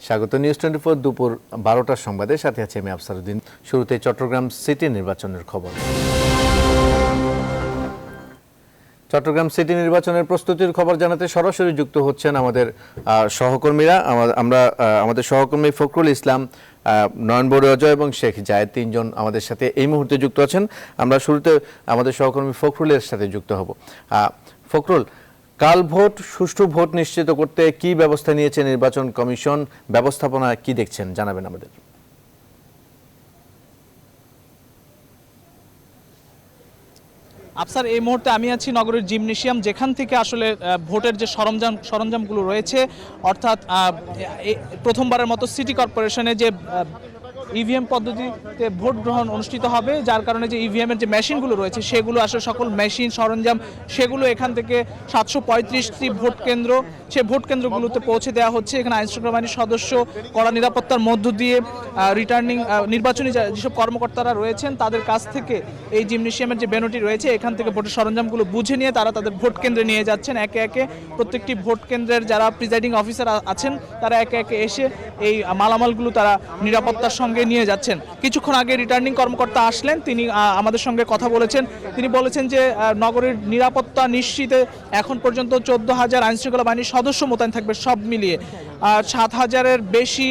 স্বাগত নিউজ 24 দুপুর 12টার সংবাদের সাথে আছে আমি আফসারউদ্দিন। শুরুতে চট্টগ্রাম সিটি নির্বাচনের খবর। চট্টগ্রাম সিটি নির্বাচনের প্রস্তুতির খবর জানাতে সরাসরি যুক্ত হচ্ছেন আমাদের সহকর্মীরা। আমাদের সহকর্মী ফখরুল ইসলাম, নয়ন বড়ুয়া জয় এবং শেখ জায়েদ তিনজন আমাদের সাথে এই মুহূর্তে যুক্ত আছেন। আমরা শুরুতে আমাদের সহকর্মী ফখরুলের সাথে যুক্ত হব। ফখরুল, কাল ভোট, সুষ্ঠু ভোট নিশ্চিত করতে কি ব্যবস্থা নিয়েছে নির্বাচন কমিশন? ব্যবস্থাপনা কি দেখছেন জানাবেন আমাদের। আফসার, এই মুহূর্তে আমি আছি নগরের জিমনেশিয়াম, যেখান থেকে আসলে ভোটের যে সরঞ্জামগুলো রয়েছে, অর্থাৎ প্রথমবারের মতো সিটি কর্পোরেশনে যে ইভিএম পদ্ধতিতে ভোট গ্রহণ অনুষ্ঠিত হবে, যার কারণে যে ইভিএমের যে মেশিনগুলো রয়েছে সেগুলো আসলে সকল মেশিন সরঞ্জাম সেগুলো এখান থেকে 735টি ভোট কেন্দ্র, সেই ভোট কেন্দ্রগুলোতে পৌঁছে দেওয়া হচ্ছে। এখানে আইনশৃঙ্খলা বাহিনীর সদস্য কড়া নিরাপত্তার মধ্য দিয়ে রিটার্নিং নির্বাচনী যেসব কর্মকর্তারা রয়েছেন তাদের কাছ থেকে এই জিমনেশিয়ামের যে বেনুটি রয়েছে এখান থেকে ভোটের সরঞ্জামগুলো বুঝে নিয়ে তারা তাদের ভোট কেন্দ্রে নিয়ে যাচ্ছেন। একে একে প্রত্যেকটি ভোট কেন্দ্রের যারা প্রিজাইডিং অফিসার আছেন তারা একে একে এসে এই মালামালগুলো তারা নিরাপত্তার সঙ্গে নিয়ে যাচ্ছেন। কিছুক্ষণ আগে রিটার্নিং কর্মকর্তা আসলেন, তিনি আমাদের সঙ্গে কথা বলেছেন। তিনি বলেছেন যে নগরের নিরাপত্তা নিশ্চিতে এখন পর্যন্ত 14,000 আইনশৃঙ্খলা বাহিনীর সদস্য মোতায়েন থাকবে, সব মিলিয়ে 7,000-এর বেশি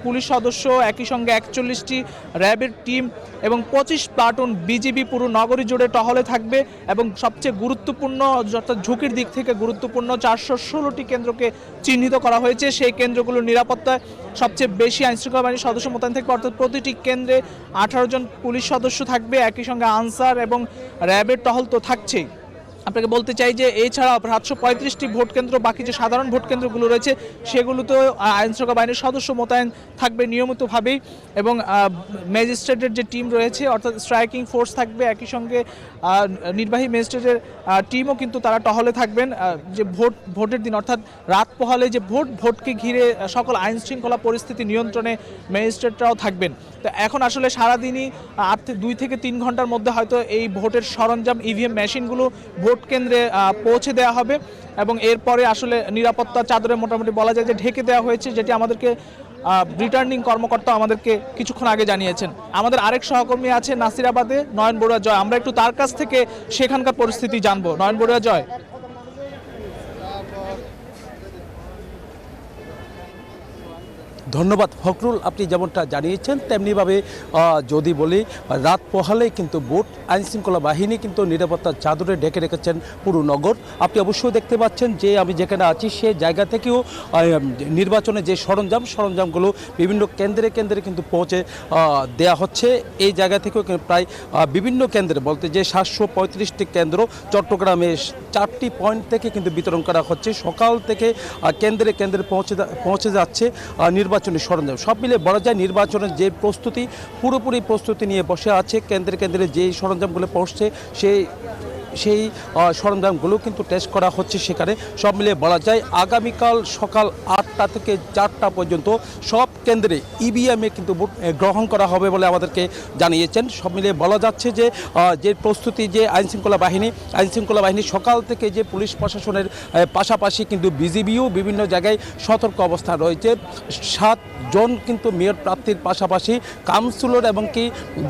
পুলিশ সদস্য, একই সঙ্গে 41টি র্যাবের টিম এবং 25 প্লাটুন বিজিবি পুরো নগরী জুড়ে টহলে থাকবে। এবং সবচেয়ে গুরুত্বপূর্ণ, অর্থাৎ ঝুঁকির দিক থেকে গুরুত্বপূর্ণ 416টি কেন্দ্রকে চিহ্নিত করা হয়েছে। সেই কেন্দ্রগুলোর নিরাপত্তায় সবচেয়ে বেশি আইনশৃঙ্খলা বাহিনীর সদস্য মোতায়েন থাকবে, অর্থাৎ প্রতিটি কেন্দ্রে 18 জন পুলিশ সদস্য থাকবে, একই সঙ্গে আনসার এবং র্যাবের টহল তো থাকছেই। আপনাকে বলতে চাই যে এছাড়া 735টি ভোট কেন্দ্র, বাকি যে সাধারণ ভোট কেন্দ্রগুলো রয়েছে সেগুলোতেও আইনশৃঙ্খলা বাহিনীর সদস্য মোতায়েন থাকবে নিয়মিতভাবেই। এবং ম্যাজিস্ট্রেটের যে টিম রয়েছে, অর্থাৎ স্ট্রাইকিং ফোর্স থাকবে, একই সঙ্গে নির্বাহী ম্যাজিস্ট্রেটের টিমও কিন্তু তারা টহলে থাকবেন। যে ভোটের দিন অর্থাৎ রাত পোহালে যে ভোটকে ঘিরে সকল আইন শৃঙ্খলা পরিস্থিতি নিয়ন্ত্রণে ম্যাজিস্ট্রেটরাও থাকবেন। তো এখন আসলে সারাদিনই 2 থেকে 3 ঘন্টার মধ্যে হয়তো এই ভোটের সরঞ্জাম ইভিএম মেশিনগুলো ভোট কেন্দ্রে পৌঁছে দেওয়া হবে এবং এরপরে আসলে নিরাপত্তা চাদরে মোটামুটি বলা যায় যে ঢেকে দেওয়া হয়েছে, যেটি আমাদেরকে রিটার্নিং কর্মকর্তা আমাদেরকে কিছুক্ষণ আগে জানিয়েছেন। আমাদের আরেক সহকর্মী আছে নাসিরাবাদে, নয়ন বড়ুয়া জয়, আমরা একটু তার কাছ থেকে সেখানকার পরিস্থিতি জানবো। নয়ন বড়ুয়া জয়। ধন্যবাদ ফখরুল, আপনি যেমনটা জানিয়েছেন তেমনিভাবে যদি বলি রাত পোহালেই কিন্তু ভোট আইনশৃঙ্খলা বাহিনী কিন্তু নিরাপত্তার চাদরে ঢেকে রেখেছেন পুরো নগর। আপনি অবশ্যই দেখতে পাচ্ছেন যে আমি যেখানে আছি সে জায়গা থেকেও নির্বাচনে যে সরঞ্জামগুলো বিভিন্ন কেন্দ্রে কেন্দ্রে কিন্তু পৌঁছে দেয়া হচ্ছে। এই জায়গা থেকেও প্রায় বিভিন্ন কেন্দ্রে বলতে যে 735টি কেন্দ্র চট্টগ্রামে 4টি পয়েন্ট থেকে কিন্তু বিতরণ করা হচ্ছে। সকাল থেকে কেন্দ্রে কেন্দ্রে পৌঁছে যাচ্ছে নির্বাচনী সরঞ্জাম। সব মিলে বলা যায় নির্বাচনের যে প্রস্তুতি, পুরোপুরি প্রস্তুতি নিয়ে বসে আছে। কেন্দ্রে কেন্দ্রে যেই সরঞ্জামগুলো পৌঁছছে সেই সরঞ্জামগুলো কিন্তু টেস্ট করা হচ্ছে সেখানে। সব মিলিয়ে বলা যায় আগামীকাল সকাল 8টা থেকে 4টা পর্যন্ত সব কেন্দ্রে ইভিএমে কিন্তু ভোট গ্রহণ করা হবে বলে আমাদেরকে জানিয়েছেন। সব মিলিয়ে বলা যাচ্ছে যে প্রস্তুতি যে আইনশৃঙ্খলা বাহিনী সকাল থেকে যে পুলিশ প্রশাসনের পাশাপাশি কিন্তু বিজিবিও বিভিন্ন জায়গায় সতর্ক অবস্থা রয়েছে। 7 জন কিন্তু মেয়র প্রার্থীর পাশাপাশি কাউন্সিলর এবং কি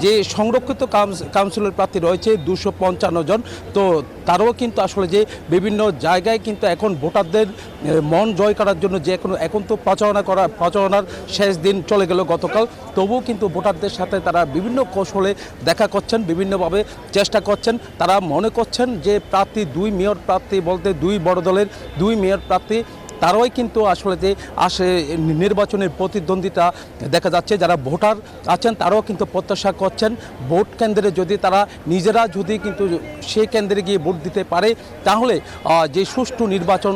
যে সংরক্ষিত কাউন্সিলর প্রার্থী রয়েছে 255 জন। তো তারাও কিন্তু আসলে যে বিভিন্ন জায়গায় কিন্তু এখন ভোটারদের মন জয় করার জন্য যে এখন তো প্রচারণার শেষ দিন চলে গেল গতকাল, তবুও কিন্তু ভোটারদের সাথে তারা বিভিন্ন কৌশলে দেখা করছেন, বিভিন্নভাবে চেষ্টা করছেন। তারা মনে করছেন যে প্রার্থী 2 মেয়র প্রার্থী বলতে 2 বড় দলের 2 মেয়র প্রার্থী তারাই কিন্তু আসলে যে নির্বাচনের প্রতিদ্বন্দ্বিতা দেখা যাচ্ছে। যারা ভোটার আছেন তারাও কিন্তু প্রত্যাশা করছেন ভোট কেন্দ্রে যদি তারা নিজেরা যদি কিন্তু সেই কেন্দ্রে গিয়ে ভোট দিতে পারে তাহলে যে সুষ্ঠু নির্বাচন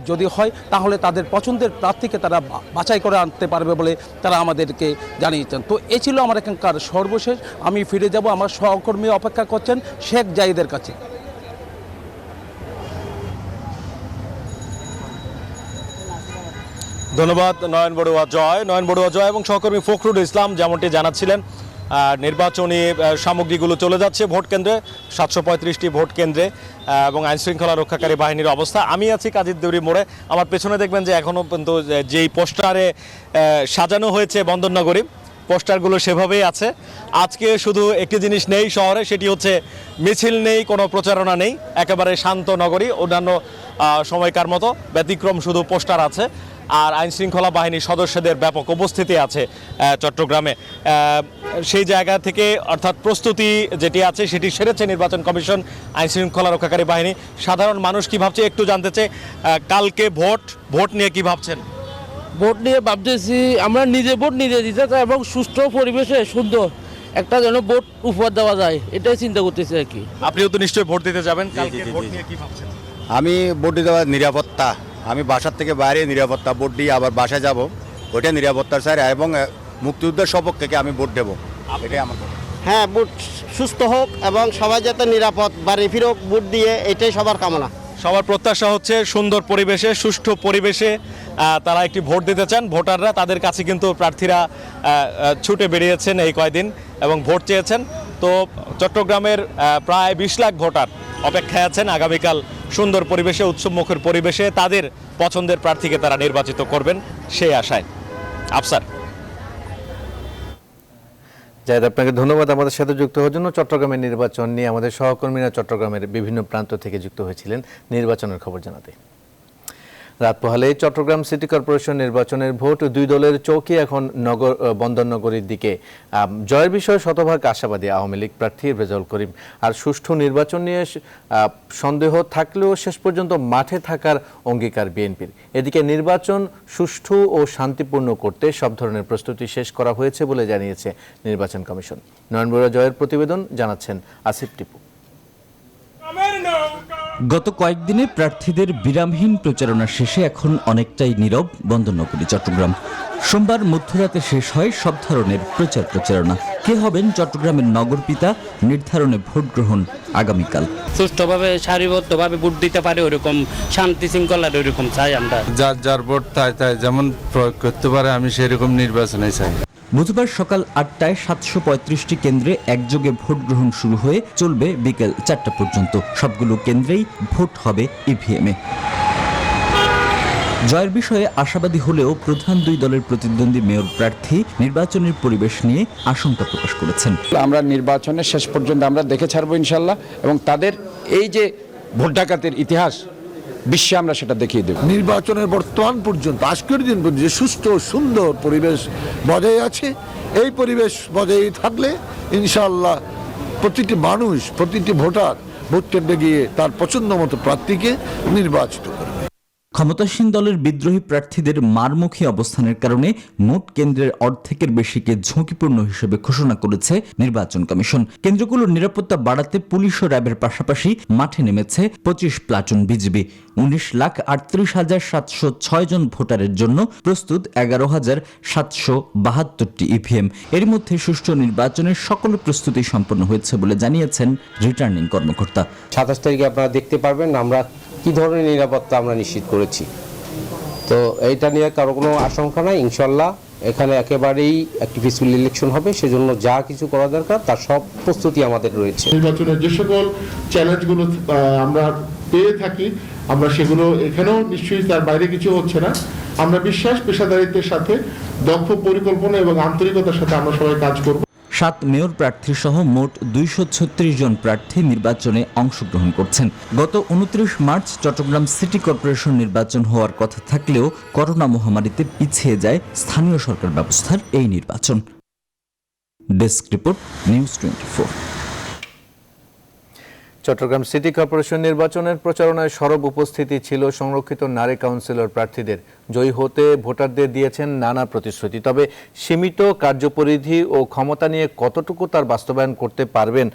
যদি হয় তাহলে তাদের পছন্দের প্রার্থীকে তারা বাছাই করে আনতে পারবে বলে তারা আমাদেরকে জানিয়েছেন। তো এই ছিল আমার এখানকার সর্বশেষ। আমি ফিরে যাব, আমার সহকর্মী অপেক্ষা করছেন শেখ জাহিদের কাছে। ধন্যবাদ নয়ন বড়ুয়া জয় এবং সহকর্মী ফখরুল ইসলাম যেমনটি জানাচ্ছিলেন নির্বাচনী সামগ্রীগুলো চলে যাচ্ছে ভোট কেন্দ্রে, 735টি ভোট কেন্দ্রে, এবং আইনশৃঙ্খলা রক্ষাকারী বাহিনীর অবস্থা। আমি আছি কাজীর দেউরি মোড়ে, আমার পেছনে দেখবেন যে এখনও পর্যন্ত যেই পোস্টারে সাজানো হয়েছে বন্দরনগরী, পোস্টারগুলো সেভাবেই আছে। আজকে শুধু একটি জিনিস নেই শহরে, সেটি হচ্ছে মিছিল নেই, কোনো প্রচারণা নেই, একেবারে শান্ত নগরী। অন্যান্য সময়কার মতো ব্যতিক্রম শুধু পোস্টার আছে, আর আইনশৃঙ্খলা বাহিনীর সদস্যদের ব্যাপক উপস্থিতি আছে চট্টগ্রামে। সেই জায়গা থেকে অর্থাৎ প্রস্তুতি যেটি আছে সেটি সেরেছে নির্বাচন কমিশন, আইনশৃঙ্খলা রক্ষাকারী বাহিনী। সাধারণ মানুষ কি ভাবছে একটু জানতে চাই, কালকে ভোট নিয়ে কি ভাবছেন? ভোট নিয়ে ভাবতেছি আমরা নিজে ভোট নিজে দিতে চাই এবং সুষ্ঠু পরিবেশে সুন্দর একটা যেন ভোট উপহার দেওয়া যায়, এটাই চিন্তা করতেছি আর কি। আপনিও তো নিশ্চয়ই ভোট দিতে যাবেন, কালকে ভোট নিয়ে কি ভাবছেন? আমি ভোট দিতে নিরাপত্তা, আমি বাসার থেকে বাইরে নিরাপত্তা, ভোট দিয়ে আবার বাসায় যাব, ওইটা নিরাপত্তার স্যার, এবং মুক্তিযুদ্ধের সপক্ষে আমি ভোট দেবো, এটাই আমার কথা। হ্যাঁ, ভোট সুস্থ হোক এবং সবাই যাতে নিরাপদ বাড়ি ফিরুক ভোট দিয়ে, এটাই সবার কামনা। সবার প্রত্যাশা হচ্ছে সুন্দর পরিবেশে, সুষ্ঠু পরিবেশে তারা একটি ভোট দিতে চান। ভোটাররা তাদের কাছে কিন্তু প্রার্থীরা ছুটে বেরিয়েছেন এই কয়দিন এবং ভোট চেয়েছেন। তো চট্টগ্রামের প্রায় 20 লাখ ভোটার অপেক্ষায় আছেন আগামীকাল সুন্দর পরিবেশে, উৎসবমুখর পরিবেশে তাদের পছন্দের প্রার্থীকে তারা নির্বাচিত করবেন সেই আশায়। আফসার। জায়েদ, আপনাকে ধন্যবাদ আমাদের সাথে যুক্ত হওয়ার জন্য। চট্টগ্রামের নির্বাচন নিয়ে আমাদের সহকর্মীরা চট্টগ্রামের বিভিন্ন প্রান্ত থেকে যুক্ত হয়েছিলেন নির্বাচনের খবর জানাতে। রাত পোহালে চট্টগ্রাম সিটি কর্পোরেশন নির্বাচনের ভোট, দুই দলের চৌকি এখন বন্দরনগরীর দিকে। জয়ের বিষয়ে শতভাগ আশাবাদী আওয়ামী লীগ প্রার্থী রেজাউল করিম। আর সুষ্ঠু নির্বাচন নিয়ে সন্দেহ থাকলেও শেষ পর্যন্ত মাঠে থাকার অঙ্গীকার বিএনপির। এদিকে নির্বাচন সুষ্ঠু ও শান্তিপূর্ণ করতে সব ধরনের প্রস্তুতি শেষ করা হয়েছে বলে জানিয়েছে নির্বাচন কমিশন। নয়নবরা জয়ের প্রতিবেদন জানাচ্ছেন আসিফ টিপু। গত কয়েকদিনে প্রার্থীদের বিরামহীন প্রচারণা শেষে এখন অনেকটাই নীরব বন্দরনগরী চট্টগ্রাম। সোমবার মধ্যরাতে শেষ হয় সব ধরনের প্রচারণা। কে হবেন চট্টগ্রামের নগরপিতা নির্ধারণে ভোট গ্রহণ আগামীকাল। সুষ্ঠুভাবে সারিবদ্ধভাবে ভোট দিতে পারে ওরকম শান্তি শৃঙ্খলার ওরকম চাই আমরা। যার ভোট তাই যেমন প্রয়োগ করতে পারে, আমি সেরকম নির্বাচনে চাই। বুধবার সকাল 8টায় 735টি কেন্দ্রে একযোগে ভোট গ্রহণ শুরু হয়ে চলবে বিকেল 4টা পর্যন্ত। সবগুলো কেন্দ্রেই ভোট হবে ইভিএমে। জয়ের বিষয়ে আশাবাদী হলেও প্রধান দুই দলের প্রতিদ্বন্দ্বী মেয়র প্রার্থী নির্বাচনের পরিবেশ নিয়ে আশঙ্কা প্রকাশ করেছেন। আমরা নির্বাচনের শেষ পর্যন্ত আমরা দেখে ছাড়বো ইনশাল্লাহ, এবং তাদের এই যে ভোট ডাকাতের ইতিহাস বিশ্বে আমরা সেটা দেখিয়ে দেব। নির্বাচনের বর্তমান পর্যন্ত আজকের দিন পর্যন্ত যে সুষ্ঠু সুন্দর পরিবেশ বজায় আছে, এই পরিবেশ বজায় থাকলে ইনশাআল্লাহ প্রতিটি মানুষ, প্রতিটি ভোটার ভোট কেন্দ্রে গিয়ে তার পছন্দ মতো প্রার্থীকে নির্বাচিত করবে। ক্ষমতাসীন দলের বিদ্রোহী প্রার্থীদের মারমুখী অবস্থানের কারণে মোট কেন্দ্রের অর্ধেকের বেশিকে ঝুঁকিপূর্ণ হিসেবে ঘোষণা করেছে নির্বাচন কমিশন। কেন্দ্রগুলোর নিরাপত্তা বাড়াতে পুলিশ ও র্যাবের পাশাপাশি মাঠে নেমেছে 25 প্লাটুন বিজিবি। 19,38,706 জন ভোটারের জন্য প্রস্তুত 11,772টি ইভিএম। এর মধ্যে সুষ্ঠু নির্বাচনের সকল প্রস্তুতি সম্পন্ন হয়েছে বলে জানিয়েছেন রিটার্নিং কর্মকর্তা। 27 তারিখে আপনারা দেখতে পারবেন আমরা কি ধরনের নিরাপত্তা আমরা নিশ্চিত করেছি। তো এইটা নিয়ে কারো কোনো আশঙ্কা নাই, ইনশাল্লাহ এখানে একেবারেই একটি পিসফুল ইলেকশন হবে, সেজন্য যা কিছু করা দরকার তার সব প্রস্তুতি আমাদের রয়েছে। নির্বাচনের যে সকল চ্যালেঞ্জগুলো আমরা পেয়ে থাকি, আমরা সেগুলো এখানেও নিশ্চয়ই তার বাইরে কিছু হচ্ছে না। আমরা বিশ্বাস, পেশাদারিত্বের সাথে দক্ষ পরিকল্পনা এবং আন্তরিকতার সাথে আমরা সবাই কাজ করব। 7 মেয়র প্রার্থী সহ মোট 236 জন প্রার্থী নির্বাচনে অংশগ্রহণ করছেন। গত 29 মার্চ চট্টগ্রাম সিটি কর্পোরেশন নির্বাচন হওয়ার কথা থাকলেও করোনা মহামারীতে পিছিয়ে যায় স্থানীয় সরকার ব্যবস্থার এই নির্বাচন। Desk report, news 24। Chittagong city corporation নির্বাচনের প্রচারণায় সরব উপস্থিতি ছিল সংরক্ষিত নারী কাউন্সিলর প্রার্থীদের। জয়ী হতে ভোটারদের দিয়েছেন নানা প্রতিশ্রুতি, তবে সীমিত কার্যপরিধি ও ক্ষমতা নিয়ে কতটুকু তার বাস্তবায়ন করতে পারবেন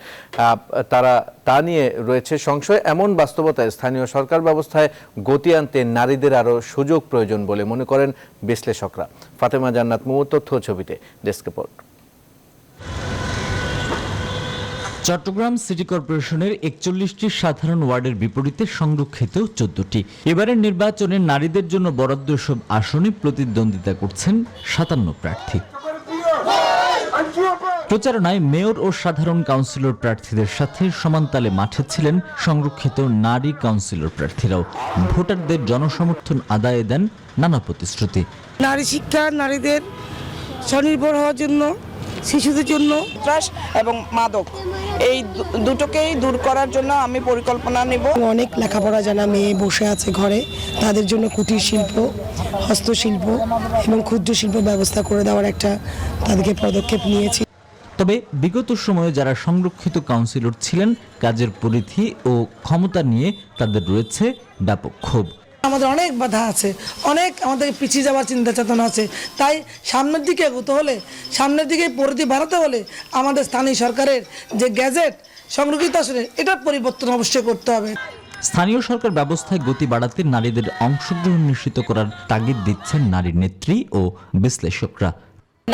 তা নিয়ে রয়েছে সংশয়। এমন বাস্তবতায় স্থানীয় সরকার ব্যবস্থায় গতি আনতে নারীদের আরও সুযোগ প্রয়োজন বলে মনে করেন বিশ্লেষকরা। ফাতেমা জান্নাত মুমু, তথ্য ছবিতে, ডেস্ক রিপোর্ট। চট্টগ্রাম সিটি কর্পোরেশনের 41টি সাধারণ ওয়ার্ডের বিপরীতে সংরক্ষিত 14টি। এবারের নির্বাচনে নারীদের জন্য বরাদ্দ সব আসনে প্রতিদ্বন্দ্বিতা করছেন 57 প্রার্থী। প্রচারণায় মেয়র ও সাধারণ কাউন্সিলর প্রার্থীদের সাথে সমানতালে মাঠে ছিলেন সংরক্ষিত নারী কাউন্সিলর প্রার্থীরাও। ভোটারদের জনসমর্থন আদায়ে দেন নানা প্রতিশ্রুতি। নারী শিক্ষা, নারীদের স্বনির্ভর হওয়ার জন্য, শিশুদের জন্য, সন্ত্রাস এবং মাদক এই দুটোকেই দূর করার জন্য আমি পরিকল্পনা নেব। অনেক লেখাপড়া জানা মেয়ে বসে আছে ঘরে, তাদের জন্য কুটির শিল্প, হস্তশিল্প এবং ক্ষুদ্র শিল্প ব্যবস্থা করে দেওয়ার একটা তাদেরকে পদক্ষেপ নিয়েছি। তবে বিগত সময়ে যারা সংরক্ষিত কাউন্সিলর ছিলেন, কাজের পরিধি ও ক্ষমতা নিয়ে তাদের রয়েছে ব্যাপক ক্ষোভ। আমাদের অনেক বাধা আছে, অনেক আমাদের পিছিয়ে যাওয়ার চিন্তা চেতনা আছে। তাই সামনের দিকে এগোতে হলে, সামনের দিকে পরিধি বাড়াতে হলে আমাদের স্থানীয় সরকারের যে গ্যাজেট সংরক্ষিত আসলে এটার পরিবর্তন অবশ্যই করতে হবে। স্থানীয় সরকার ব্যবস্থায় গতি বাড়াতে নারীদের অংশগ্রহণ নিশ্চিত করার তাগিদ দিচ্ছেন নারী নেত্রী ও বিশ্লেষকরা।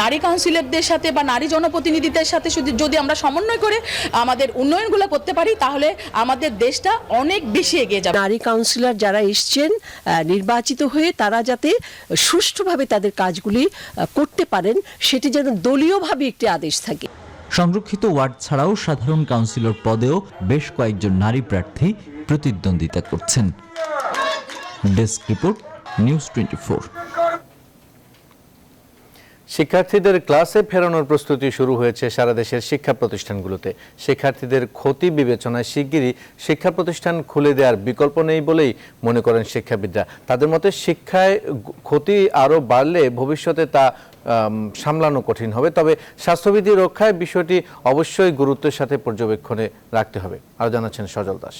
নারী কাউন্সিলরদের সাথে বা নারী জনপ্রতিনিধিদের সাথে যদি আমরা সমন্বয় করে আমাদের উন্নয়নগুলো করতে পারি, তাহলে আমাদের দেশটা অনেক বেশি এগিয়ে যাবে। নারী কাউন্সিলর যারা এসছেন নির্বাচিত হয়ে, তারা যাতে সুষ্ঠুভাবে তাদের কাজগুলি করতে পারেন, সেটি যেন দলীয়ভাবে একটি আদেশ থাকে। সংরক্ষিত ওয়ার্ড ছাড়াও সাধারণ কাউন্সিলর পদেও বেশ কয়েকজন নারী প্রার্থী প্রতিদ্বন্দ্বিতা করছেন। Desk report, news 24। শিক্ষার্থীদের ক্লাসে ফেরানোর প্রস্তুতি শুরু হয়েছে সারা দেশের শিক্ষা প্রতিষ্ঠানগুলোতে। শিক্ষার্থীদের ক্ষতি বিবেচনায় শিগগিরই শিক্ষা প্রতিষ্ঠান খুলে দেওয়ার বিকল্প নেই বলেই মনে করেন শিক্ষাবিদরা। তাদের মতে শিক্ষায় ক্ষতি আরও বাড়লে ভবিষ্যতে তা সামলানো কঠিন হবে। তবে স্বাস্থ্যবিধি রক্ষায় বিষয়টি অবশ্যই গুরুত্বের সাথে পর্যবেক্ষণে রাখতে হবে। আরও জানাচ্ছেন সজল দাস।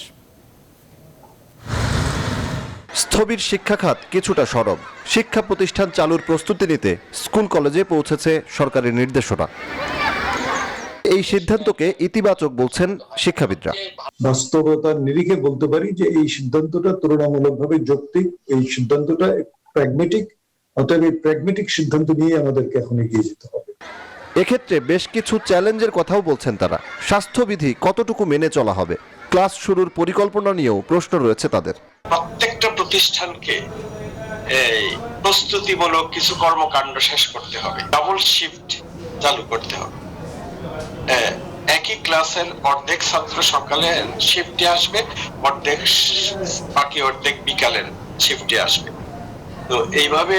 স্থবির শিক্ষা খাত কিছুটা সরব। শিক্ষা প্রতিষ্ঠান চালুর প্রস্তুতি নিতে স্কুল কলেজে পৌঁছেছে সরকারের নির্দেশনা। এই সিদ্ধান্তকে ইতিবাচক বলছেন শিক্ষাবিদরা। বাস্তবতার নিরিখে বলতে পারি যে এই সিদ্ধান্তটা তুলনামূলকভাবে যৌক্তিক, এই সিদ্ধান্তটা প্র্যাগমেটিক। অতএব এই প্র্যাগমেটিক সিদ্ধান্ত নিয়ে আমাদেরকে এখন এগিয়ে যেতে হবে। এক্ষেত্রে বেশ কিছু চ্যালেঞ্জের কথাও বলছেন তারা। স্বাস্থ্যবিধি কতটুকু মেনে চলা হবে, ক্লাস শুরুর পরিকল্পনা নিয়েও প্রশ্ন রয়েছে তাদের। প্রত্যেকটা প্রতিষ্ঠানকে এই প্রস্তুতিমূলক কিছু কর্মকাণ্ড শেষ করতে হবে। ডাবল শিফট চালু করতে হবে। একই ক্লাসের অর্ধেক ছাত্র সকালে শিফটে আসবে, বাকি অর্ধেক বিকালের শিফটে আসবে। তো এইভাবে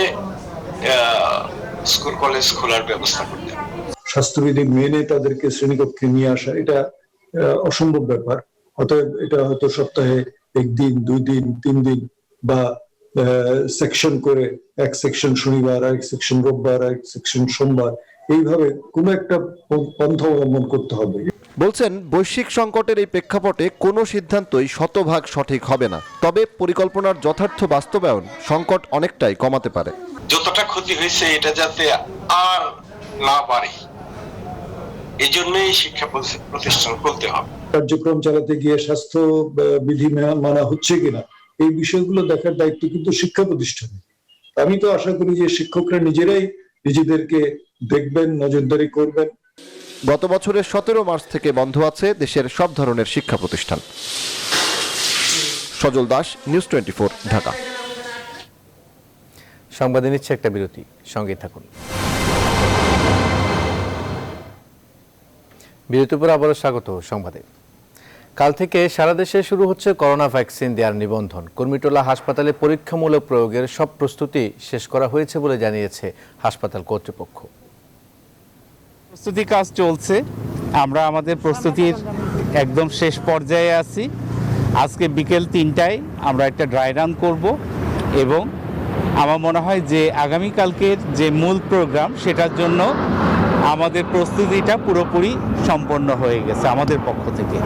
স্কুল কলেজ খোলার ব্যবস্থা করতে হবে। স্বাস্থ্যবিধি মেনে তাদেরকে শ্রেণীকক্ষে নিয়ে আসা এটা অসম্ভব ব্যাপার। অতএব এটা হয়তো সপ্তাহে একদিন, 2 দিন, 3 দিন বা সেকশন করে, এক সেকশন শনিবার, এক সেকশন রোববার, এক সেকশন সোমবার, এইভাবে কোনো একটা পন্থা অবলম্বন করতে হবে। বলছেন বৈশ্বিক সংকটের এই প্রেক্ষাপটে কোনো সিদ্ধান্তই শতভাগ সঠিক হবে না, তবে পরিকল্পনার যথার্থ বাস্তবায়ন সংকট অনেকটাই কমাতে পারে। যতটা ক্ষতি হয়েছে এটা যাতে আর না বাড়ে, এই জন্যই শিক্ষা প্রতিষ্ঠান খুলতে হবে। কার্যক্রম চালাতে গিয়ে স্বাস্থ্য বিধি মানা হচ্ছে কিনা এই বিষয়গুলো দেখার দায়িত্ব কিন্তু শিক্ষা প্রতিষ্ঠানে। আমি তো আশা করি যে শিক্ষকরা নিজেরাই নিজেদেরকে দেখবেন, নজরদারি করবেন। গত বছরের 17 মার্চ থেকে বন্ধ আছে দেশের সব ধরনের শিক্ষা প্রতিষ্ঠান। সজল দাস, নিউজ 24, ঢাকা। সংবাদে নিচ্ছে একটা বিরতি, সঙ্গে থাকুন। বিরতির পর আবারও স্বাগত সংবাদে। কাল থেকে সারা দেশে শুরু হচ্ছে করোনা ভ্যাকসিন দেওয়ার নিবন্ধন। কুর্মিটোলা হাসপাতালে পরীক্ষামূলক প্রয়োগের সব প্রস্তুতি শেষ করা হয়েছে বলে জানিয়েছে হাসপাতাল কর্তৃপক্ষ। প্রস্তুতি কাজ চলছে, আমরা আমাদের প্রস্তুতির একদম শেষ পর্যায়ে আছি। আজকে বিকেল 3টায় আমরা একটা ড্রাই রান করব এবং আমার মনে হয় যে আগামীকালকের যে মূল প্রোগ্রাম সেটার জন্য আমাদের প্রস্তুতিটা পুরোপুরি সম্পন্ন হয়ে গেছে আমাদের পক্ষ থেকে।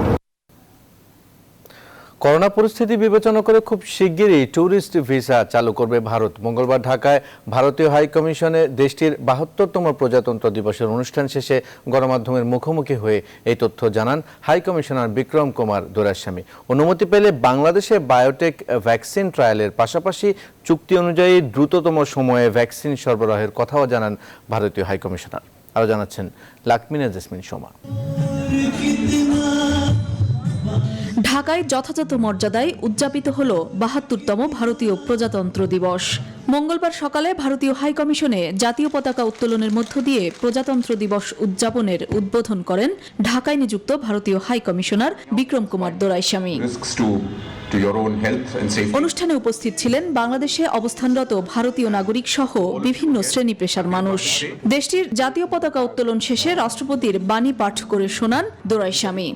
করোনা পরিস্থিতি বিবেচনা করে খুব শিগগিরই ট্যুরিস্ট ভিসা চালু করবে ভারত। মঙ্গলবার ঢাকায় ভারতীয় হাই কমিশনে দেশটির ৭২তম প্রজাতন্ত্র দিবসের অনুষ্ঠান শেষে গণমাধ্যমের মুখোমুখি হয়ে এই তথ্য জানান হাই কমিশনার বিক্রম কুমার দোরাইস্বামী। অনুমতি পেলে বাংলাদেশে বায়োটেক ভ্যাকসিন ট্রায়ালের পাশাপাশি চুক্তি অনুযায়ী দ্রুততম সময়ে ভ্যাকসিন সরবরাহের কথাও জানান ভারতীয় হাই কমিশনার। আরও জানাচ্ছেন লাকমিনা জেসমিন সোমা। ঢাকায় যথাযথ মর্যাদায় উদযাপিত হলো ৭২তম ভারতীয় প্রজাতন্ত্র দিবস। মঙ্গলবার সকালে ভারতীয় হাই কমিশনে জাতীয় পতাকা উত্তোলনের মধ্য দিয়ে প্রজাতন্ত্র দিবস উদযাপনের উদ্বোধন করেন ঢাকায় নিযুক্ত ভারতীয় হাই কমিশনার বিক্রম কুমার দোরাইস্বামী। অনুষ্ঠানে উপস্থিত ছিলেন বাংলাদেশে অবস্থানরত ভারতীয় নাগরিক সহ বিভিন্ন শ্রেণী পেশার মানুষ। দেশটির জাতীয় পতাকা উত্তোলন শেষে রাষ্ট্রপতির বাণী পাঠ করে শোনান দোরাইস্বামী।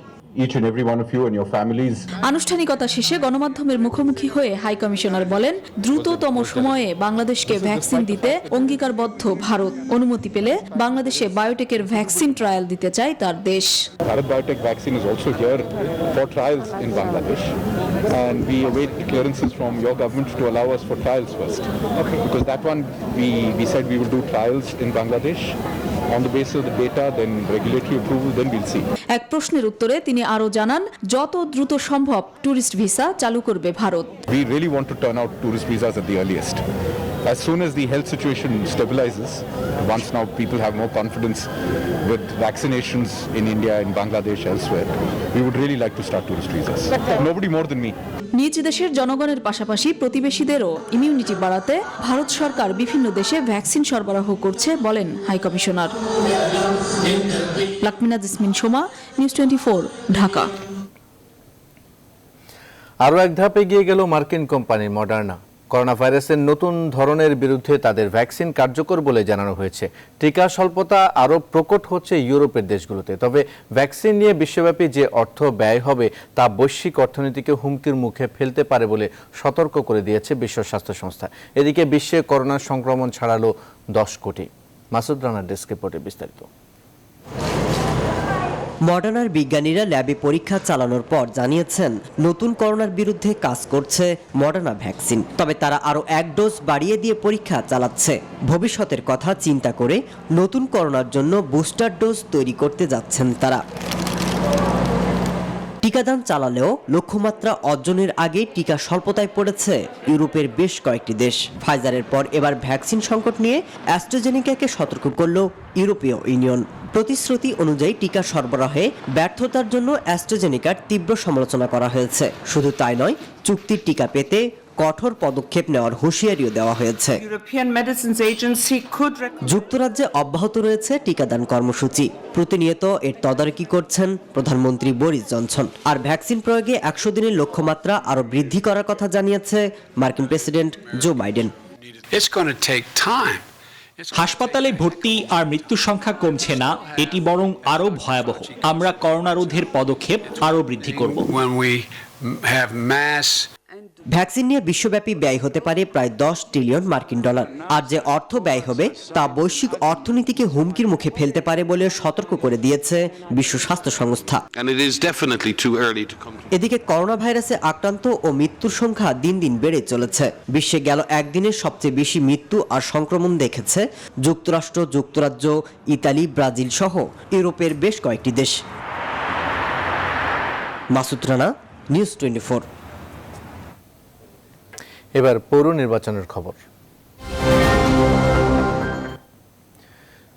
আনুষ্ঠানিকতা শেষে গণমাধ্যমের মুখোমুখি হয়ে হাই কমিশনার বলেন, দ্রুততম সময়ে বাংলাদেশকে ভ্যাকসিন দিতে অঙ্গীকারবদ্ধ ভারত। অনুমতি পেলে বাংলাদেশে বায়োটেকের ভ্যাকসিন ট্রায়াল দিতে চায় তার দেশ। Bharat Biotech vaccine is also here for trials in Bangladesh, and we await clearances from your government to allow us for trials first. Because that one we said we will do trials in Bangladesh. On the basis of the data, then regulatory approval, then we'll see. এক প্রশ্নের উত্তরে তিনি আরো জানান, যত দ্রুত সম্ভব tourist visa চালু করবে Bharat. We really want to turn out tourist visas at the earliest. As soon as the health situation stabilizes, once now people have more confidence with vaccinations in India, in Bangladesh, elsewhere, we would really like to start tourist visas. Nobody more than me. নিজ দেশের জনগণের পাশাপাশি প্রতিবেশীদেরও immunity বাড়াতে ভারত সরকার বিভিন্ন দেশে vaccine সরবরাহ করছে বলেন high commissioner. লাকমিনা jasmine Soma, news 24, Dhaka. আরও এক ধাপ এগিয়ে গেল মার্কিন কোম্পানি মডার্না। করোনা ভাইরাসের নতুন ধরনের বিরুদ্ধে তাদের ভ্যাকসিন কার্যকর বলে জানানো হয়েছে। টিকা স্বল্পতা আরও প্রকট হচ্ছে ইউরোপের দেশগুলোতে। তবে ভ্যাকসিন নিয়ে বিশ্বব্যাপী যে অর্থ ব্যয় হবে তা বৈশ্বিক অর্থনীতিকে হুমকির মুখে ফেলতে পারে বলে সতর্ক করে দিয়েছে বিশ্ব স্বাস্থ্য সংস্থা। এদিকে বিশ্বে করোনার সংক্রমণ ছাড়ালো 10 কোটি। মাসুদ রানার ডেস্ক রিপোর্টে বিস্তারিত। মডার্নার বিজ্ঞানীরা ল্যাবে পরীক্ষা চালানোর পর জানিয়েছেন নতুন করোনার বিরুদ্ধে কাজ করছে মডার্না ভ্যাকসিন। তবে তারা আরও 1 ডোজ বাড়িয়ে দিয়ে পরীক্ষা চালাচ্ছে। ভবিষ্যতের কথা চিন্তা করে নতুন করোনার জন্য বুস্টার ডোজ তৈরি করতে যাচ্ছেন তারা। টিকাদান চালালেও লক্ষ্যমাত্রা অর্জনের আগে টিকা স্বল্পতায় পড়েছে ইউরোপের বেশ কয়েকটি দেশ। ফাইজারের পর এবার ভ্যাকসিন সংকট নিয়ে অ্যাস্ট্রাজেনেকাকে সতর্ক করল ইউরোপীয় ইউনিয়ন। প্রতিশ্রুতি অনুযায়ী টিকা সরবরাহে ব্যর্থতার জন্য অ্যাস্ট্রাজেনেকার তীব্র সমালোচনা করা হয়েছে। শুধু তাই নয়, চুক্তির টিকা পেতে কঠোর পদক্ষেপ নেওয়ার হুঁশিয়ারিও দেওয়া হয়েছে। যুক্তরাজ্যে অব্যাহত রয়েছে টিকাদান কর্মসূচি। প্রতিনিয়ত এর তদারকি করছেন প্রধানমন্ত্রী বরিস জনসন। আর ভ্যাকসিন প্রয়োগে 100 দিনের লক্ষ্যমাত্রা আরও বৃদ্ধি করার কথা জানিয়েছে মার্কিন প্রেসিডেন্ট জো বাইডেন। হাসপাতালে ভর্তি আর মৃত্যুর সংখ্যা কমছে না, এটি বরং আরো ভয়াবহ। আমরা করোনা রোধের পদক্ষেপ আরো বৃদ্ধি করব। ভ্যাকসিন নিয়ে বিশ্বব্যাপী ব্যয় হতে পারে প্রায় 10 ট্রিলিয়ন মার্কিন ডলার। আর যে অর্থ ব্যয় হবে তা বৈশ্বিক অর্থনীতিকে হুমকির মুখে ফেলতে পারে বলে সতর্ক করে দিয়েছে বিশ্ব স্বাস্থ্য সংস্থা। এদিকে করোনা ভাইরাসে আক্রান্ত ও মৃত্যুর সংখ্যা দিন দিন বেড়ে চলেছে। বিশ্বে গেল একদিনে সবচেয়ে বেশি মৃত্যু আর সংক্রমণ দেখেছে যুক্তরাষ্ট্র, যুক্তরাজ্য, ইতালি, ব্রাজিল সহ ইউরোপের বেশ কয়েকটি দেশ। মাসুদ রানা, নিউজ 24। এবার পৌর নির্বাচনের খবর।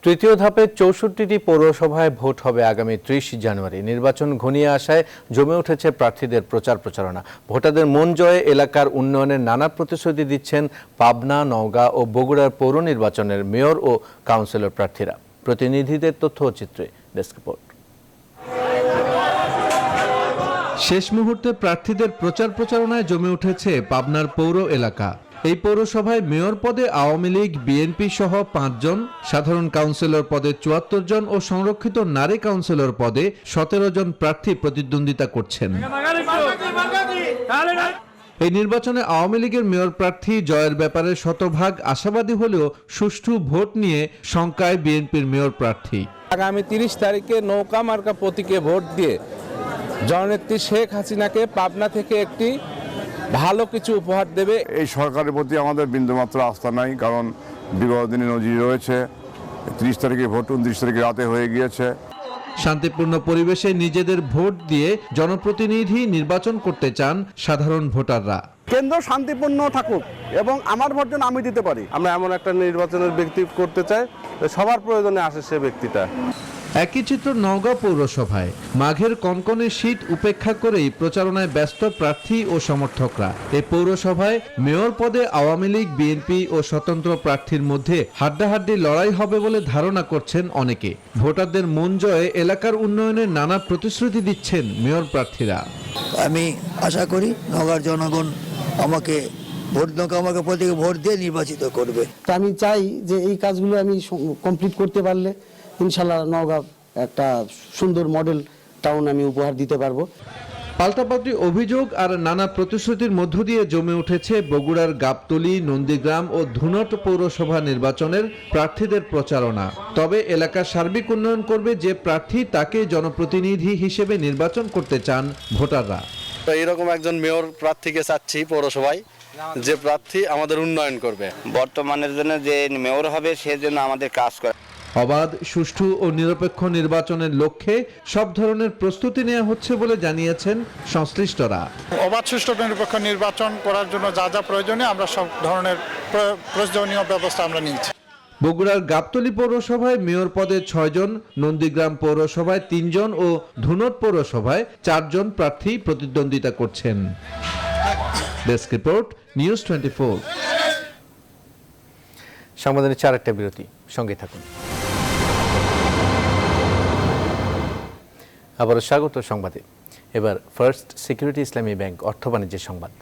তৃতীয় ধাপে 64টি পৌরসভায় ভোট হবে আগামী 30 জানুয়ারি। নির্বাচন ঘনিয়ে আসায় জমে উঠেছে প্রার্থীদের প্রচার প্রচারণা। ভোটারদের মন জয়ে এলাকার উন্নয়নের নানা প্রতিশ্রুতি দিচ্ছেন পাবনা, নওগাঁ ও বগুড়ার পৌর নির্বাচনের মেয়র ও কাউন্সিলর প্রার্থীরা। প্রতিনিধিদের তথ্য ও চিত্রে ডেস্ক রিপোর্ট। শেষ মুহূর্তে প্রার্থীদের প্রচার প্রচারণায় জমে উঠেছে পাবনার পৌর এলাকা। এই পৌরসভায় মেয়র পদে আওয়ামী লীগ, বিএনপি সহ 5 জন, সাধারণ কাউন্সিলর পদে 74 জন ও সংরক্ষিত নারী কাউন্সিলর পদে 17 জন প্রার্থী প্রতিদ্বন্দ্বিতা করছেন। এই নির্বাচনে আওয়ামী লীগের মেয়র প্রার্থী জয়ের ব্যাপারে শতভাগ আশাবাদী হলেও সুষ্ঠু ভোট নিয়ে শঙ্কায় বিএনপির মেয়র প্রার্থী। আগামী 30 তারিখে নৌকা মার্কা প্রতীকে ভোট দিয়ে জননেত্রী শেখ হাসিনাকে পাবনা থেকে একটি ভালো কিছু উপহার দেবে। এই সরকারের প্রতি আমাদের বিন্দুমাত্র আস্থা নাই, কারণ বিগত দিনে নজির রয়েছে। 30 তারিখে ভোট 29 তারিখে রাতে হয়ে গিয়েছে। শান্তিপূর্ণ পরিবেশে নিজেদের ভোট দিয়ে জনপ্রতিনিধি নির্বাচন করতে চান সাধারণ ভোটাররা। কেন্দ্র শান্তিপূর্ণ থাকুক এবং আমার ভোট যেন আমি দিতে পারি। আমরা এমন একটা নির্বাচনের ব্যক্তি করতে চাই, সবার প্রয়োজনে আসে সে ব্যক্তিটা। একই চিত্র নওগাঁ পৌরসভায় মাঘের কনকনে শীত উপেক্ষা করেই প্রচারণায় ব্যস্ত প্রার্থী ও সমর্থকরা। এই পৌরসভায় মেয়র পদে আওয়ামী লীগ, বিএনপি ও স্বতন্ত্র প্রার্থীর মধ্যে হাড্ডাহাড্ডি লড়াই হবে বলে ধারণা করছেন অনেকে। ভোটারদের মন জয়ে এলাকার উন্নয়নের নানা প্রতিশ্রুতি দিচ্ছেন মেয়র প্রার্থীরা। আমি আশা করি নওগাঁর জনগণ আমাকে প্রতীকে ভোট দিয়ে নির্বাচিত করবে। তো আমি চাই যে এই কাজগুলো আমি কমপ্লিট করতে পারলে ইনশাল্লাহ নওগাঁ একটা সুন্দর মডেল টাউন আমি উপহার দিতে পারবো। পাল্টাপাল্টি অভিযোগ আর নানা প্রতিশ্রুতির মধ্য দিয়ে জমে উঠেছে বগুড়ার গাবতলী, নন্দীগ্রাম ও ধুনট পৌরসভা নির্বাচনের প্রার্থীদের প্রচারণা। তবে এলাকার সার্বিক উন্নয়ন করবে যে প্রার্থী, তাকে জনপ্রতিনিধি হিসেবে নির্বাচন করতে চান ভোটাররা। তো এরকম একজন মেয়র প্রার্থীকে চাচ্ছি পৌরসভায়, যে প্রার্থী আমাদের উন্নয়ন করবে। বর্তমানের জন্য যে মেয়র হবে সে জন্য আমাদের কাজ করে। অবাধ, সুষ্ঠু ও নিরপেক্ষ নির্বাচনের লক্ষ্যে সব ধরনের প্রস্তুতি নেওয়া হচ্ছে বলে জানিয়েছেন সংশ্লিষ্টরা। অবাধ, সুষ্ঠু, নিরপেক্ষ নির্বাচন করার জন্য যা যা প্রয়োজনীয় আমরা সব ধরনের প্রয়োজনীয় ব্যবস্থা আমরা নিচ্ছি। বগুড়ার গাবতলী পৌরসভায় মেয়র পদে 6 জন, নন্দীগ্রাম পৌরসভায় 3 জন ও ধুনট পৌরসভায় 4 জন প্রার্থী প্রতিদ্বন্দ্বিতা করছেন। Desk report, news 24। সংবাদের 4টা বিরতি, সঙ্গে থাকুন। আবারও স্বাগত সংবাদে। এবার ফার্স্ট সিকিউরিটি ইসলামী ব্যাংক অর্থ বাণিজ্যের সংবাদ।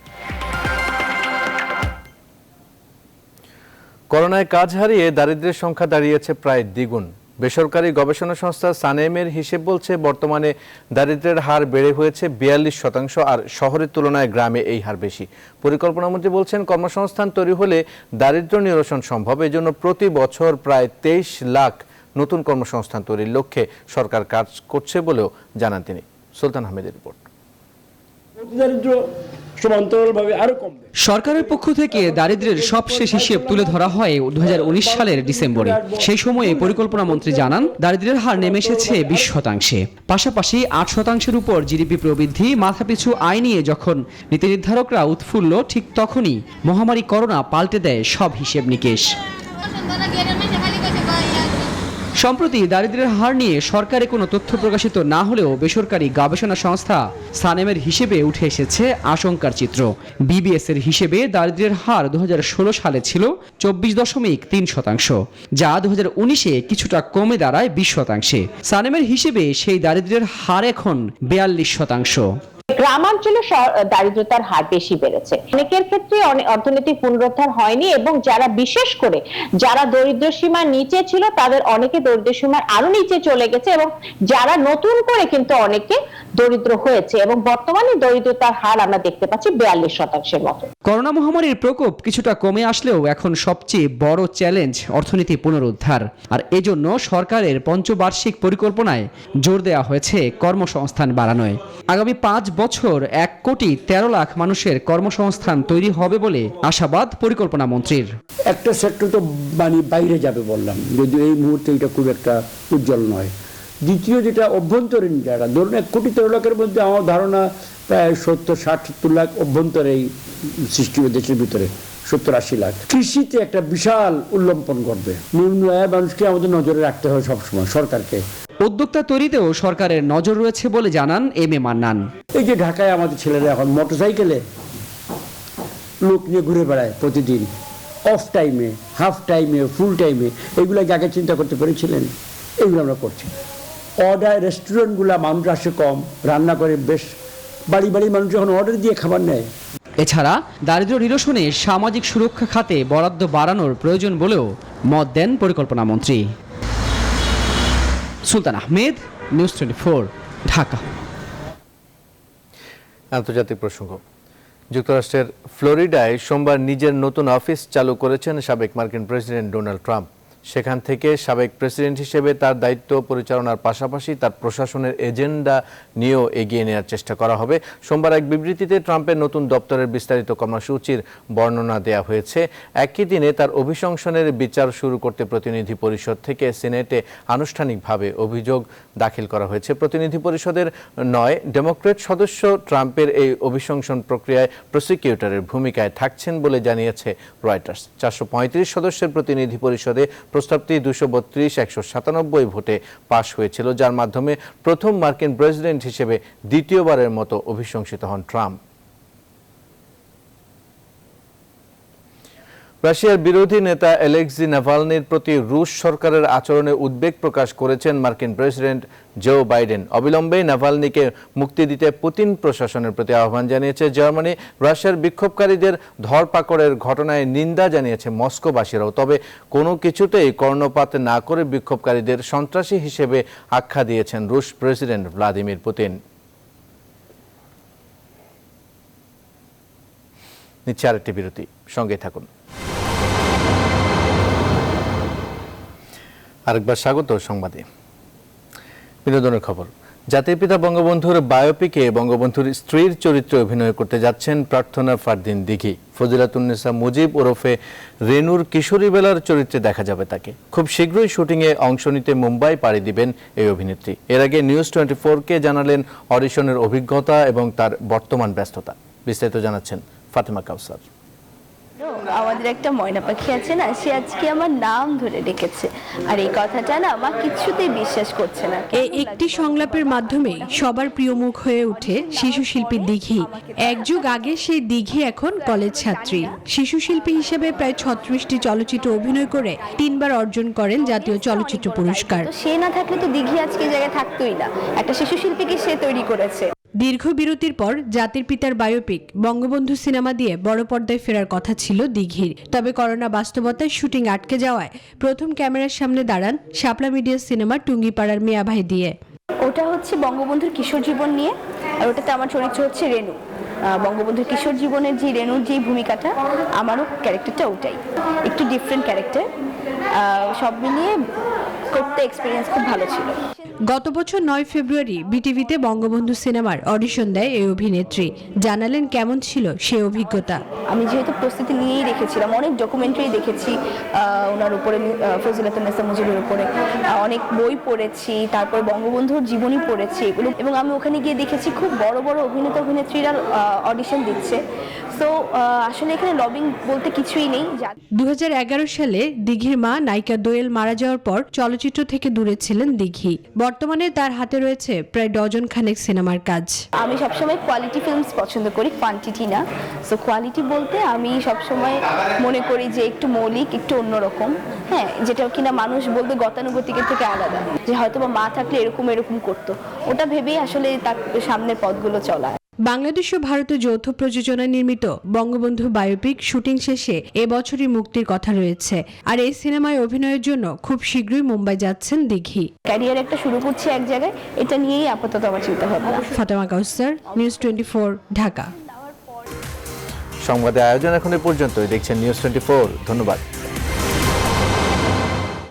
করোনায় কাজ হারিয়ে দারিদ্র্যের সংখ্যা দাঁড়িয়েছে প্রায় দ্বিগুণ। বেসরকারি গবেষণা সংস্থা সানেমের হিসেব বলছে বর্তমানে দারিদ্র্যের হার বেড়ে হয়েছে 42%, আর শহরের তুলনায় গ্রামে এই হার বেশি। পরিকল্পনামন্ত্রী বলছেন, কর্মসংস্থান তৈরি হলে দারিদ্র্য নিরসন সম্ভব। এজন্য প্রতি বছর প্রায় 23 লাখ নতুন কর্মসংস্থান তৈরির লক্ষ্যে সরকার কাজ করছে বলেও জানান তিনি। সুলতান আহমেদের রিপোর্ট। সরকারের পক্ষ থেকে দারিদ্র্যের সবশেষ হিসেব তুলে ধরা হয় 2019 সালের ডিসেম্বরে। সেই সময়ে পরিকল্পনা মন্ত্রী জানান, দারিদ্র্যের হার নেমে এসেছে 20%। পাশাপাশি 8%-এর উপর জিডিপি প্রবৃদ্ধি। মাথাপিছু আয় নিয়ে যখন নীতি নির্ধারকরা উৎফুল্ল, ঠিক তখনই মহামারী করোনা পাল্টে দেয় সব হিসেব নিকেশ। সম্প্রতি দারিদ্র্যের হার নিয়ে সরকারি কোনো তথ্য প্রকাশিত না হলেও বেসরকারি গবেষণা সংস্থা সানেমের হিসেবে উঠে এসেছে আশঙ্কার চিত্র। বিবিএস এর হিসেবে দারিদ্র্যের হার 2016 সালে ছিল 24.3%, যা 2019-এ কিছুটা কমে দাঁড়ায় 20%। সানেমের হিসেবে সেই দারিদ্র্যের হার এখন 42%। গ্রামাঞ্চলে দারিদ্রতার হার বেশি বেড়েছে। অনেকের ক্ষেত্রে অর্থনৈতিক পুনরুদ্ধার হয়নি, এবং যারা বিশেষ করে যারা দরিদ্র সীমার নিচে ছিল তাদের অনেকে দরিদ্র সীমার আরো নিচে চলে গেছে, এবং যারা নতুন করে কিন্তু অনেকে দরিদ্র হয়েছে, এবং বর্তমানে দরিদ্রতার হার আমরা দেখতে পাচ্ছি 42%-এর মতো। করোনা মহামারীর প্রকোপ কিছুটা কমে আসলেও এখন সবচেয়ে বড় চ্যালেঞ্জ অর্থনীতি পুনরুদ্ধার। আর এজন্য সরকারের পঞ্চবার্ষিক পরিকল্পনায় জোর দেওয়া হয়েছে কর্মসংস্থান বাড়ানোয়। আগামী 5 বছর 1,13,00,000 মানুষের কর্মসংস্থান তৈরি হবে বলে আশাবাদ পরিকল্পনা মন্ত্রীর। একটা সেক্টর তো বাইরে যাবে বললাম, যদিও এই মুহূর্তে এটা খুব একটা উজ্জ্বল নয়। দ্বিতীয় যেটা অভ্যন্তরীণ জায়গা, ধরুন 1,13,00,000-এর মধ্যে আমার ধারণা প্রায় 70-60 লাখ অভ্যন্তরেই সৃষ্টি হবে দেশের ভিতরে, 70-80 লাখ। কৃষিতে একটা বিশাল উল্লম্পন ঘটবে। নিম্ন আয়ের মানুষকে আমাদের নজরে রাখতে হবে সবসময় সরকারকে। উদ্যোক্তা তৈরিতেও সরকারের নজর রয়েছে বলে জানান এম এ মান্নান। এই যে ঢাকায় আমাদের ছেলেরা এখন মোটরসাইকেলে লোক নিয়ে ঘুরে বেড়ায় প্রতিদিন, অফ টাইমে, হাফ টাইমে, ফুল টাইমে, এগুলো আগে চিন্তা করতে পেরেছিলেন? এগুলো আমরা করছি। অর্ডার রেস্টুরেন্টগুলো মানুষ আসে কম, রান্না করে বেশ, বাড়ি বাড়ি মানুষ যখন অর্ডার দিয়ে খাবার নেয়। এছাড়া দারিদ্র্য নিরসনে সামাজিক সুরক্ষা খাতে বরাদ্দ বাড়ানোর প্রয়োজন বলেও মত দেন পরিকল্পনা মন্ত্রী। সুলতান আহমেদ, নিউজ 24, ঢাকা। আন্তর্জাতিক প্রসঙ্গ। যুক্তরাষ্ট্রের ফ্লোরিডায় সোমবার নিজের নতুন অফিস চালু করেছেন সাবেক মার্কিন প্রেসিডেন্ট ডোনাল্ড ট্রাম্প। সেখান থেকে সাবেক প্রেসিডেন্ট হিসেবে তার দায়িত্ব পরিচালনার পাশাপাশি তার প্রশাসনের এজেন্ডা নিয়েও এগিয়ে নেওয়ার চেষ্টা করা হবে। সোমবার এক বিবৃতিতে ট্রাম্পের নতুন দপ্তরের বিস্তারিত কর্মসূচির বর্ণনা দেওয়া হয়েছে। একই দিনে তার অভিশংসনের বিচার শুরু করতে প্রতিনিধি পরিষদ থেকে সিনেটে আনুষ্ঠানিকভাবে অভিযোগ দাখিল করা হয়েছে। প্রতিনিধি পরিষদের 9 ডেমোক্রেট সদস্য ট্রাম্পের এই অভিশংসন প্রক্রিয়ায় প্রসিকিউটরের ভূমিকায় থাকছেন বলে জানিয়েছে রয়টার্স। 435 সদস্যের প্রতিনিধি পরিষদে প্রস্তাবটি 232-197 ভোটে পাশ হয়েছিল, যার মাধ্যমে প্রথম মার্কিন প্রেসিডেন্ট হিসেবে দ্বিতীয়বারের মতো অভিশংসিত হন ট্রাম্প। রাশিয়ার বিরোধী নেতা অ্যালেক্সি নাভালনির প্রতি রুশ সরকারের আচরণে উদ্বেগ প্রকাশ করেছেন মার্কিন প্রেসিডেন্ট জো বাইডেন। অবিলম্বে নাভালনিকে মুক্তি দিতে পুতিন প্রশাসনের প্রতি আহ্বান জানিয়েছে জার্মানি। রাশিয়ার বিক্ষোভকারীদের ধরপাকড়ের ঘটনায় নিন্দা জানিয়েছে মস্কোবাসীরাও। তবে কোনো কিছুতেই কর্ণপাত না করে বিক্ষোভকারীদের সন্ত্রাসী হিসেবে আখ্যা দিয়েছেন রুশ প্রেসিডেন্ট ভ্লাদিমির পুতিন। নিচ্ছে আরেকটি বিরতি, সঙ্গে থাকুন। আরেকবার স্বাগত সংবাদে। বিনোদনের খবর। জাতির পিতা বঙ্গবন্ধুর বায়োপিকে বঙ্গবন্ধুর স্ত্রীর চরিত্রে অভিনয় করতে যাচ্ছেন প্রার্থনা ফারদিন দিঘি। ফজিলাতুন্নেসা মুজিব ওরফে রেনুর কিশোরী বেলার চরিত্রে দেখা যাবে তাকে। খুব শীঘ্রই শুটিংয়ে অংশ নিতে মুম্বাই পাড়ি দিবেন এই অভিনেত্রী। এর আগে নিউজ 24-কে জানালেন অডিশনের অভিজ্ঞতা এবং তার বর্তমান ব্যস্ততা। বিস্তারিত জানাচ্ছেন ফাতেমা কাউসার। আমাদের একটা ময়না পাখি আছে না, সে আজকে আমার নাম ধরে ডেকেছে, আর এই কথাটা না আমার কিছুতেই বিশ্বাস করছে না। এই একটি সংলাপের মাধ্যমে সবার প্রিয় মুখ হয়ে ওঠে শিশু শিল্পী দিঘি। এক যুগ আগে সেই দিঘি এখন কলেজ ছাত্রী। শিশু শিল্পী হিসেবে প্রায় 36টি চলচ্চিত্র অভিনয় করে 3বার অর্জন করেন জাতীয় চলচ্চিত্র পুরস্কার। সে না থাকলে তো দিঘি আজকে এই জায়গায় থাকতোই না। একটা শিশু শিল্পীকে সে তৈরি করেছে। দীর্ঘ বিরতির পর জাতির পিতার বায়োপিক বঙ্গবন্ধু সিনেমা দিয়ে বড় পর্দায় ফেরার কথা ছিল দিঘির। তবে করোনা বাস্তবতায় শুটিং আটকে যাওয়ায় প্রথম ক্যামেরার সামনে দাঁড়ান শাপলা মিডিয়া সিনেমার টুঙ্গিপাড়ার মিয়া ভাই দিয়ে। ওটা হচ্ছে বঙ্গবন্ধুর কিশোর জীবন নিয়ে, আর ওটাতে আমার চরিত্র হচ্ছে রেনু। বঙ্গবন্ধুর কিশোর জীবনের যে রেনুর যে ভূমিকাটা, আমারও ক্যারেক্টারটা ওটাই, একটু ডিফারেন্ট ক্যারেক্টার। সব মিলিয়ে করতে এক্সপিরিয়েন্স খুব ভালো ছিল। গত বছর 9 ফেব্রুয়ারি বিটিভিতে বঙ্গবন্ধু সিনেমার অডিশন দেয় এই অভিনেত্রী। জানালেন কেমন ছিল সে অভিজ্ঞতা। আমি যেহেতু প্রস্তুতি নিয়েই রেখেছিলাম, অনেক ডকুমেন্টারি দেখেছি ওনার উপরে, ফজিলাতুন্নেসা মুজিবের উপরে, অনেক বই পড়েছি, তারপর বঙ্গবন্ধুর জীবনী পড়েছি এগুলো, এবং আমি ওখানে গিয়ে দেখেছি খুব বড় বড় অভিনেতা অভিনেত্রীরা অডিশন দিচ্ছে। তো আসলে এখানে লবিং বলতে কিছুই নেই। 2011 সালে দিঘির মা নায়িকা দোয়েল মারা যাওয়ার পর চলচ্চিত্র থেকে দূরে ছিলেন দিঘি। বর্তমানে তার হাতে রয়েছে প্রায় ডজন খানেক সিনেমার কাজ। আমি সবসময় কোয়ালিটি ফিল্মস পছন্দ করি, কোয়ান্টিটি না। সো কোয়ালিটি বলতে আমি সবসময় মনে করি যে একটু মৌলিক, একটু অন্যরকম, হ্যাঁ, যেটা কিনা মানুষ বলবে গতানুগতিকের থেকে আলাদা, যে হয়তো বা মা থাকলে এরকম এরকম করতো, ওটা ভেবেই আসলে তার সামনের পথগুলো চলা। বাংলাদেশ ও ভারতের যৌথ প্রযোজনায় নির্মিত বঙ্গবন্ধু বায়োপিক শুটিং শেষে এবছরই মুক্তির কথা রয়েছে। আর এই সিনেমায় অভিনয়ের জন্য খুব শীঘ্রই মুম্বাই যাচ্ছেন দিঘি। ক্যারিয়ার একটা শুরু করছে এক জায়গায়, এটা নিয়েই আপাতত আমার চিন্তা ভাবনা। ফাতেমা কাউসার, নিউজ 24, ঢাকা। সংবাদে আয়োজন এখন এ পর্যন্তই। দেখছেন নিউজ 24। ধন্যবাদ।